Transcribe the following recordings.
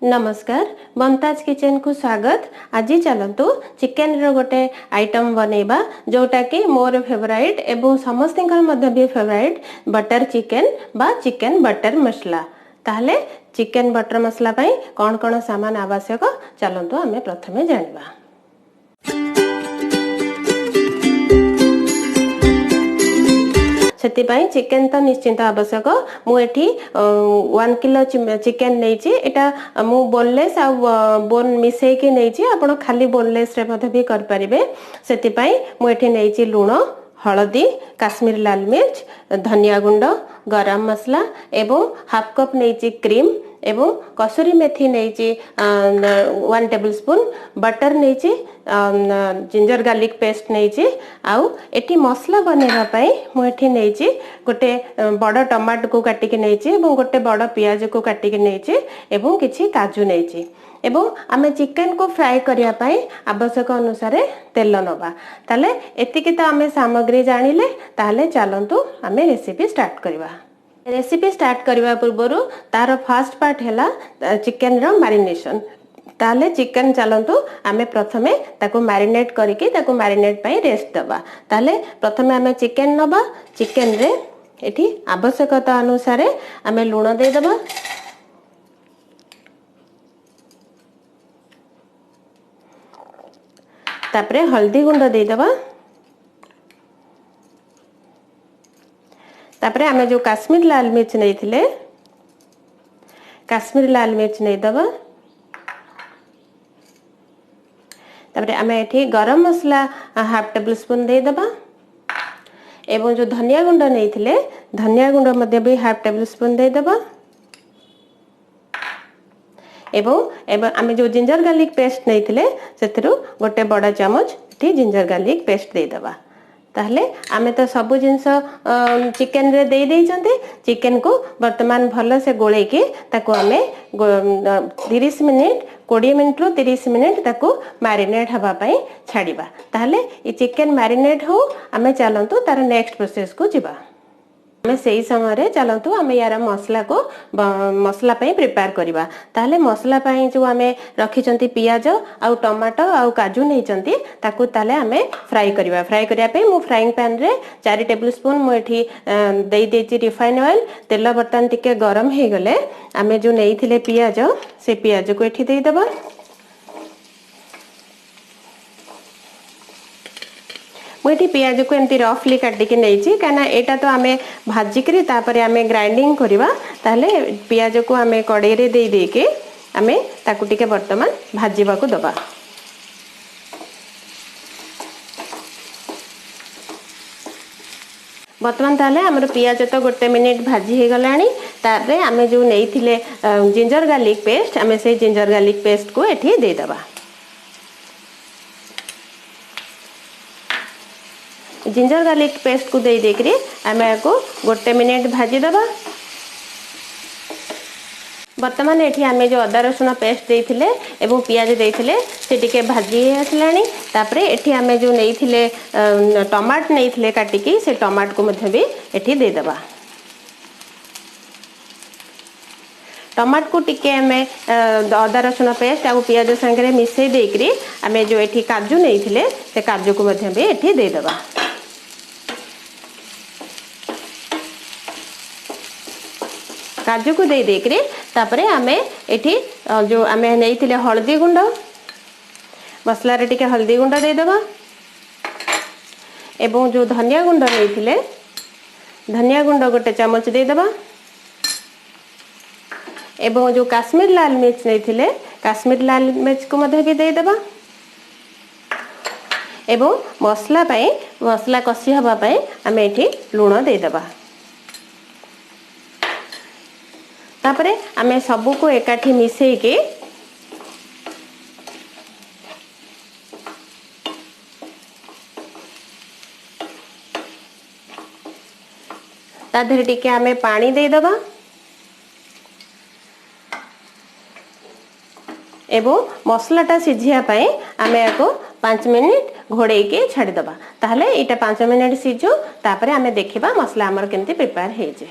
नमस्कार बंताज किचन को स्वागत। आज चलतु चिकेन रो गोटे आइटम बनैबा जोटा कि मोर फेवराइट एवं समस्त भी फेवराइट बटर चिकेन बा चिकेन बटर मसला। ताहले चिकेन बटर मसला पाई कौन कौन सामान आवश्यक चलतु आमे प्रथमे जानिबा। सेतिपाई चिकेन तो निश्चिंत आवश्यक। मु एठी 1 किलो चिकेन नैची। एटा मु बोनलेस आ बोन मिसै के नैची। आपण खाली बोनलेस रे मधे भी कर परिबे। सेतिपाई मु एठी नैची लूण, हळदी, काश्मीर लाल मिर्च, धनिया गुंड, गरम मसला एवं हाफ कप नैची क्रीम एवं कसूरी मेथी नैची 1 टेबल स्पून, बटर नैची, जिंजर गार्लिक पेस्ट नैची। आउ एठी मसला बनेबा पई मु एठी नैची गोटे बड़ टमाटो को काटी के नैची एवं गोटे बड़ प्याज को काटी के नैची एवं किछि काजू नैची एवं आमे चिकेन को फ्राई करिया पई आवश्यक अनुसार तेल नबा। ताले एतिके तो आमे सामग्री जानिले। ताले चलंतु आमे रेसिपी स्टार्ट करबा। रेसिपी स्टार्ट करबा पूर्वरु तार फर्स्ट पार्ट हैला चिकेन रो मैरिनेशन। ताले चिकेन चलंतु आमे प्रथमे ताको मैरिनेट करके ताको मैरिनेट पई रेस्ट दबा। ताले प्रथमे आमे चिकेन नबा। चिकेन रे एठी आवश्यकता अनुसार आमे लूण दे दबा, तापरे हल्दी गुंड दे दबा, तापरे आमे जो काश्मीर लाल मिर्च नहीं थिले काश्मीर लाल मिर्च नहीं दबा। तापरे आमे एठी गरम मसला हाफ टेबल स्पून दे दबा एवं जो धनिया गुंड नहीं थिले धनिया गुंड मध्ये भी हाफ टेबल स्पून दे दबा एवं आमे जो जिंजर गार्लिक पेस्ट नहीं थिले सेथिरु गोटे बड़ा चामच एठी जिंजर गार्लिक पेस्ट दे दबा। ताहले आमे तो सब जिंस चिकेन रे दे देई चंते। चिकेन को वर्तमान भलो से गोळे के ताको आमे 30 मिनिट 20 मिनिट रो 30 मिनिट ताको मैरिनेट हवा पई छाड़ीबा। ताहले ई चिकेन मैरिनेट हो आमे चलंतु तार नेक्स्ट प्रोसेस को जिबा। आमे सेही समय रे चलंतु आमे यार मसला को मसला पई प्रिपेयर करिबा। ताहले मसला पई जो आमे रखी चंती पियाज आ टमाटो आ काजू नै चंती ताकू ताले आमे फ्राई करिबा। फ्राई करिया पई मु फ्राइंग पैन रे 4 टेबल स्पून मु एठी देई देची रिफाइन ऑयल। तेल बर्तन टिके गरम हे गले आमे जो नै थिले पियाज से पियाज को एठी देई दबा। मुझे पियाज को एमती रफली काटिक नहीं कहीं एटा तो आम भाजिक आम ग्राइंडिंग करवा। ताहले पियाज को आम कड़े रे दे देके आम ताकू टिके वर्तमान भाजवा को दबा। वर्तमान ताले आमर पियाज तो गोटे मिनिट भाजी हो गलानी। तारे आम जो नहीं थिले जिंजर गार्लिक पेस्ट आम से जिंजर गार्लिक पेस्ट को एठी दे दबा। जिंजर गार्लिक पेस्ट को दे देकरी आमे को गोटे मिनिट भाजी दबा। वर्तमान एठी आमे जो अदा रसुण पेस्ट देइथिले एवं पियाज देइथिले से टिके भाजी आसलानी। तापरे एठी आमे जो नेइथिले टमाट नेइथिले काटिकी से टमाट को मध्य भी एठी दे दबा। टमाट को टिके आमे अदा रसुण पेस्ट आ पियाज संगे मिसई देकरी आमे जो एठी काजू नेइथिले से काजू को मध्य भी एठी दे दबा। काजू को दे देकरी तापरे आमे एठी जो आमे नेइथिले हल्दी गुंड मसला रे टिके हल्दी गुंड दे दबा एवं जो धनिया गुंड नेइथिले धनिया गुंड गोटे चामच दे दबा एवं जो काश्मीर लाल मिर्च नेइथिले काश्मीर लाल मिर्च को मधे भी दे दबा एवं मसला पई मसला कसी हवा पई आमे एठी लूण दे दबा। तापरे आमे सबू को एकाठी मिसई के ताधरे टिके आमे पानी दे दबा एवं मसलाटा सिझिया पाई आमे याको 5 मिनिट घोड़े के छाड़ी दबा। ताहले एटा 5 मिनिट सिझो। तापरे आमे देखिबा मसला हमर केमती प्रिपेयर हे जे।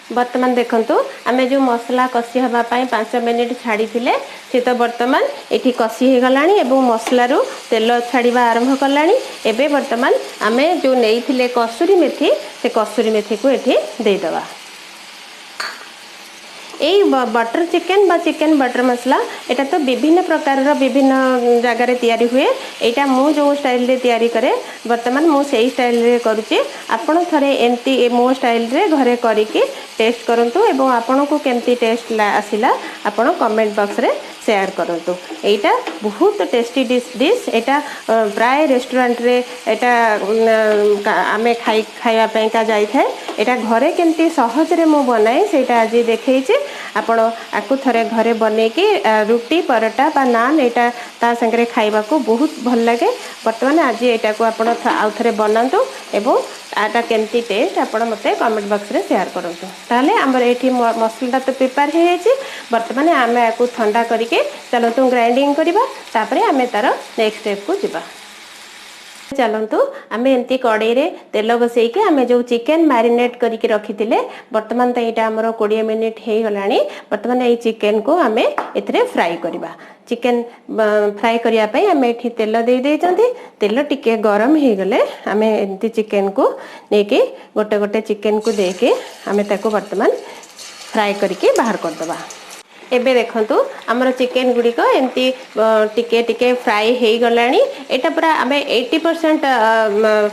बर्तमान देखंतु आमे जो मसला कसी हवा पई 5 मिनिट छाड़ी थिले से तो बर्तमान एठी कसी हे गलानी एवं मसला रो तेल छाड़ीबा आरंभ कलानी। एबे बर्तमान आमे जो नेई थिले कसूरी मेथी से कसूरी मेथी को एठी दे दवा। এই बटर चिकेन बा चिकेन बटर मसला एटा तो विभिन्न प्रकार विभिन्न जगार तैयारी हुए। एटा मु जो स्टाइल रे तैयारी करे वर्तमान मु सेही स्टाइल रे करूची। आपण थरे एमती मो स्टाइल रे घरे करिके टेस्ट करंतु एवं आपण को केमती टेस्ट आसिला आपण कमेंट बॉक्स रे शेयर करंतु। एटा बहुत टेस्टी डिश एटा प्राय रेस्टोरेंट रे एटा आमे खाइबा पई का जाई थाए। एटा घरे केमती सहज रे मु बनाए सेटा आज देखैछि। आपण आकु थरे घरे बने के रुटी परोटा बा नान एटा ता संगे खाइबा को बहुत भल लागे। वर्तमान आज एटा को आपण आउ थरे बनांतु एवं आटा केमती टेस्ट आपण मते कमेंट बॉक्स रे शेयर करंतु। ताले हमर एठी मसला तो प्रिपेयर हे जायछि। वर्तमान आमे आकु ठंडा करके चलंतु ग्राइंडिंग करबा तापरे आमे तार नेक्स्ट स्टेप को जिबा। चलतु आम एमती कड़े रे तेल बसई के आम जो चिकेन मैरिनेट करके रखी थे बर्तमान तो यहाँ आमर 20 मिनिट हो गला। बर्तमान ये चिकेन को आम ए फ्राई करवा। चिकेन फ्राई करने आम ये तेल दे तेल टिके गरम हो गले आम एमती चिकेन को लेके गोटे गोटे चिकेन को देके आम ताको बर्तमान फ्राई करके बाहर करदबा। एबे देखंतु हमर चिकेन गुडी को एमती टिके टिके फ्राई हे गलानी। एटा पूरा आमे 80%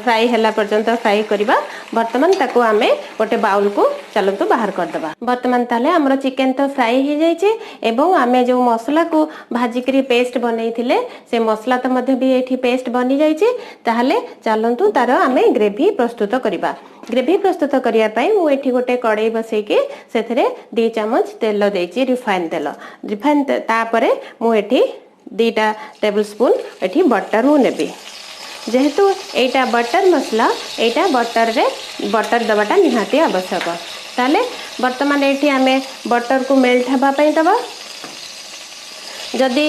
फ्राई हला पर्यंत फ्राई करबा। वर्तमान ताको आमे गोटे बाउल को चलंतु बाहर कर दबा। वर्तमान ताले हमर चिकेन तो फ्राई हे जाय छे एवं आमे जो मसला को भाजी करी पेस्ट बनै थिले से मसला तो मध्ये भी एठी पेस्ट बनि जाय छे। ताहाले चलंतु तारो आमे ग्रेवी प्रस्तुत करबा। ग्रेवी प्रस्तुत करिया पई मु एठी गोटे कड़ाई बसई के सेथरे 2 चम्मच तेल देछि रिफाइन तेल। रिफाइन तापरे मु एठी 2टा टेबल स्पून एठी बटर मु नेबी। जेहेतु एटा बटर मसला एटा बटर दबाटा निहाती आवश्यक। ताले वर्तमान एठी आमे बटर को मेल्ट हबा पई दबा। जदि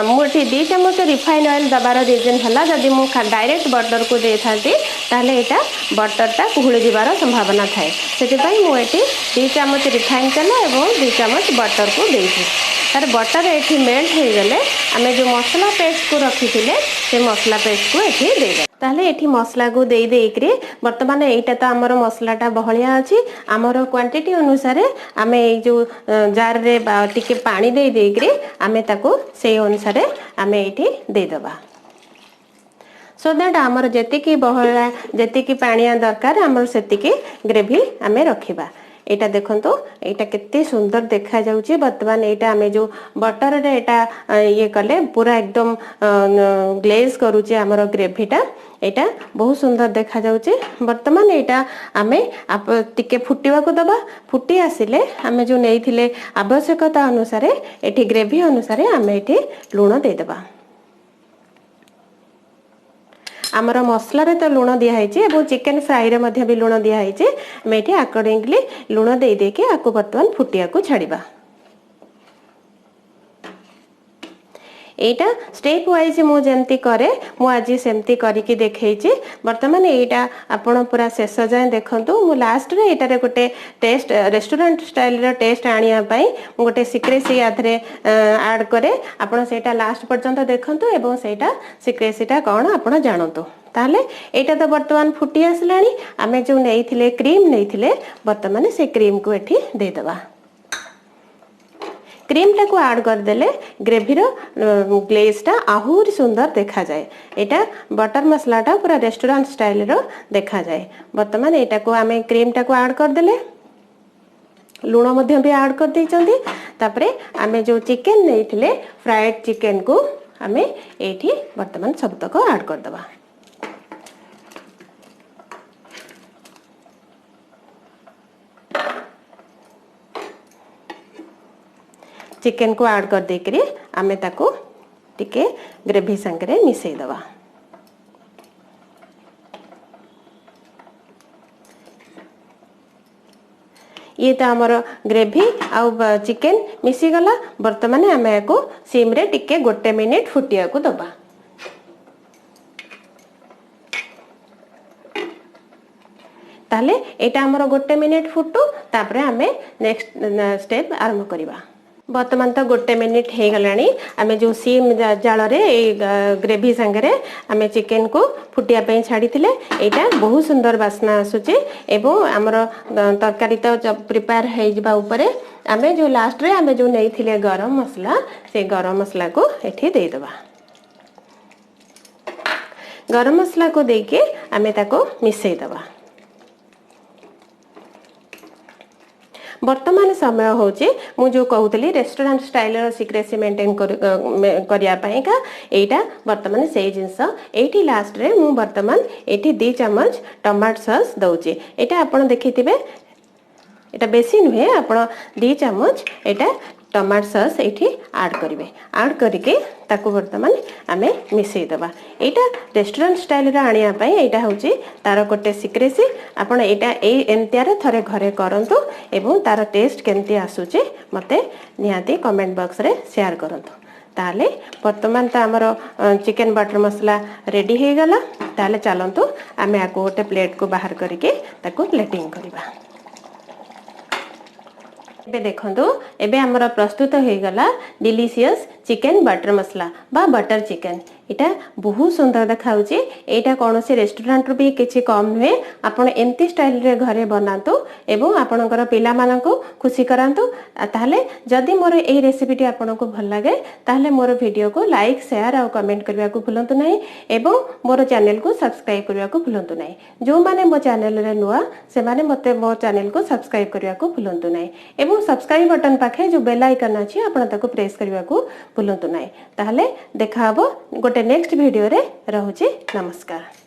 मुठी 2 चम्मच रिफाइन ऑयल दबार रिजन है जदि मु डायरेक्ट बटर को दे थाती ताले एटा बटरटा कुहुली जीवार संभावना थाए। से मुझे 2 चम्मच रिफाइन तेल और 2 चम्मच बटर को देती। तार बटर ये मेल्ट हो गले आम जो मसला पेस्ट को रखी थे से मसला पेस्ट को ये दे ताहले एठी मसला को दे देकरी वर्तमान एटा तो आमर मसलाटा बहलिया अछि। आमर क्वांटिटी अनुसार आमे ए जो जार रे टिके पानी दे देकरी आमे ताको से अनुसार आमे एठी दे दबा। सो दैट आमर जेतिकी बहला जेतिकी पानिया दरकार आमर सेतिकी ग्रेवी आमे रखिबा। एटा देखंतो एटा केते सुंदर देखा जाउची। वर्तमान एटा आमे जो बटर रे एटा ये कले पूरा एकदम ग्लेज करूची आमर ग्रेवीटा एटा बहुत सुंदर देखा जाउची। वर्तमान एटा आमे आप टिके फुटिवा को दबा। फुटी आसिले आमे जो नेई थिले आवश्यकता अनुसार एठी ग्रेवी अनुसार आमे एठी लूण दे दबा। आमर मसला रे तो लूण दिया है चिकेन फ्राई रे मध्य भी लूण दिया है। मेठी अकॉर्डिंगली लूण दे देके आकु वर्तमान फुटिया को छाड़िबा। एटा स्टेप वाइज मु जेमती करे मु आज सेमती करिकी देखैछि। वर्तमान एटा आपण पूरा शेष जाय देखंतु। मु लास्ट रे एटा रे गोटे टेस्ट रेस्टोरेंट स्टाइल रो टेस्ट आनिया पई मु गोटे सिक्रेसी आथरे ऐड करे। आपण सेटा लास्ट पर्यंत देखंतु एवं सेटा सिक्रेसीटा कोन आपण जानंतु। ताले एटा तो वर्तमान फुटी आसलानी। आमे जो नेइथिले क्रीम नेइथिले वर्तमान से क्रीम को एठी दे दबा। क्रीम टा को ऐड कर देले ग्रेवी रो ग्लेजटा आहुरी सुंदर देखा जाए। एटा बटर मसलाटा पूरा रेस्टोरेंट स्टाइल रो देखा जाए। वर्तमान एटा को आमे क्रीम टा को ऐड कर देले लूण मध्य भी ऐड कर देइचंदी। तापरे आमे जो चिकेन नेइथिले फ्राइड चिकेन को आमे एठी वर्तमान सब तक ऐड कर दबा। चिकेन को ऐड कर देकरी आमे ताको टिके ग्रेवी संगे मिसई दबा। ये तो आमर ग्रेवी आउ चिकेन मिसी गला। वर्तमान आमे को सिम रे टिके 1 मिनिट फुटिया को दबा। ताले एटा हमर 1 मिनिट फुटू तापरे आमे नेक्स्ट स्टेप आरंभ करिबा। बर्तमान तो 1 मिनिट हो गलानी आम जो सीम जाल ग्रेवी सांगे आम चिकेन को फुटिया छाड़ी यहाँ बहुत सुंदर बास्ना आसूचे एवं आमर तरकारी तो प्रिपेयर हो आम जो लास्ट रे आम जो नहीं गरम मसला से गरम मसला को एठी देदेबा। गरम मसला को देके आम ताको मिसईदबा। वर्तमान समय होचे मु जो कहूली रेस्टोरेंट स्टाइल सिक्रेसी मेंटेन करिया पई का एटा वर्तमान से जिनस एठी लास्ट रे मु वर्तमान एठी 2 चम्मच टमाटो सॉस दउची। एटा आपण देखिथिबे एटा बेसी नुहे आपण 2 चम्मच एटा टमाटो सॉस एठी ऐड करिवे। ऐड करके ताको वर्तमान आमे मिसई दबा। एटा रेस्टोरेंट स्टाइल रे आनिया पई एटा होची तार कोटे सिक्रेसी आपण एटा एमतियार थरे घरे करंतु एवं तार टेस्ट केमती आसुचे मते निहाती कमेंट बॉक्स रे शेयर करंतु। ताले वर्तमान तो आमर चिकन बटर मसला रेडी हो गला। ताले चलंतु आमे आको गोटे प्लेट को बाहर करके ताको प्लेटिंग करिबा। एबे देखंतु एबे हमर प्रस्तुत हो गला डिलीशियस चिकन बटर मसला बा बटर चिकन। इटा बहुत सुंदर देखाउची। एटा कौन से रेस्टोरेंट भी किछि कम नुहे। आपण एमती स्टाइल रे घरे बनातु एवं आपणकर पिला माननको खुशी करांतु। ताहले जदि मोर एई रेसिपीटी आपनको भल लागे ताहले मोर वीडियो को लाइक शेयर और कमेंट करबा को भूलंतु नाही एवं मोर चैनल को सब्सक्राइब करबा को भूलंतु नाही। जो माने मो चैनल रे नुआ से माने मते मो चैनल को सब्सक्राइब करबा को भूलंतु नाही एवं सब्सक्राइब बटन पाखे जो बेल आइकन अछि आपण ताको प्रेस करबा को भूलंतु नाही। ताहले देखा हबो गोटे नेक्स्ट वीडियो रे। रहूची नमस्कार।